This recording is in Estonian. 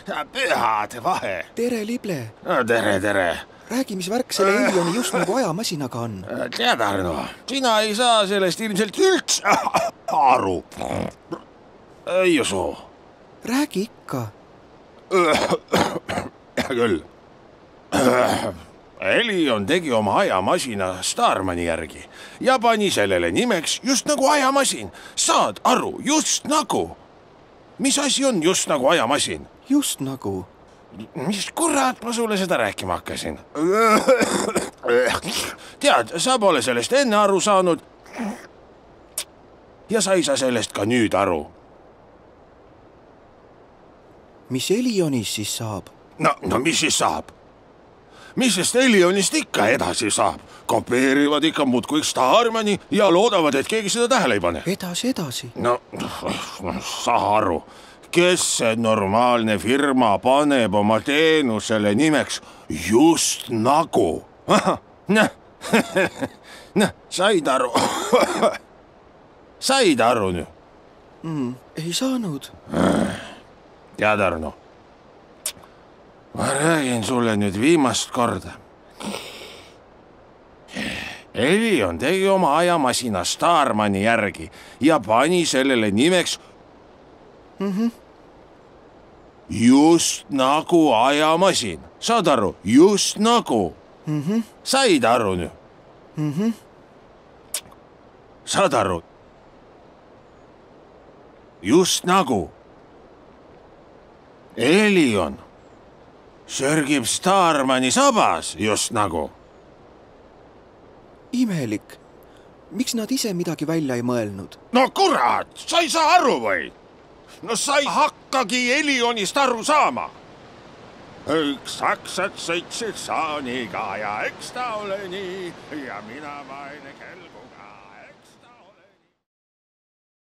Pühad vahe. Tere, Lible. Tere. Räägi, mis värk selle Elioni just nagu ajamasinaga on. Tead, Arno, sina ei saa sellest ilmselt üldse aru. Ei usu. Räägi ikka. Küll. Elion tegi oma ajamasina Starmani järgi ja pani sellele nimeks just nagu ajamasin. Saad aru, just nagu. Mis asi on just nagu ajamasin? Just nagu. Mis kurat ma sulle seda rääkima hakkasin? Tead, sa pole sellest enne aru saanud ja sa ei saa sellest ka nüüd aru. Mis Elionis siis saab? No mis siis saab? Mis sest Elionist ikka edasi saab? Kopeerivad ikka muudkui Starmani ja loodavad, et keegi seda tähele ei pane. Edasi. No, saa aru. Kes see normaalne firma paneb oma teenusele nimeks just nagu? Said aru? Said aru nüüd? Ei saanud. Tead, Arno, ma räägin sulle nüüd viimast korda. Elion tegi oma ajamasina Starmani järgi ja pani sellele nimeks just nagu ajamasin. Saad aru? Just nagu. Said aru nüüd? Saad aru? Just nagu. Elion sörgib Starmani sabas just nagu. Imelik. Miks nad ise midagi välja ei mõelnud? No kurat, sa ei saa aru või? No sa ei hakkagi Elionist aru saama. Üks saksad sõitsid saaniga ja eks ta ole nii ja mina vaene kelguga.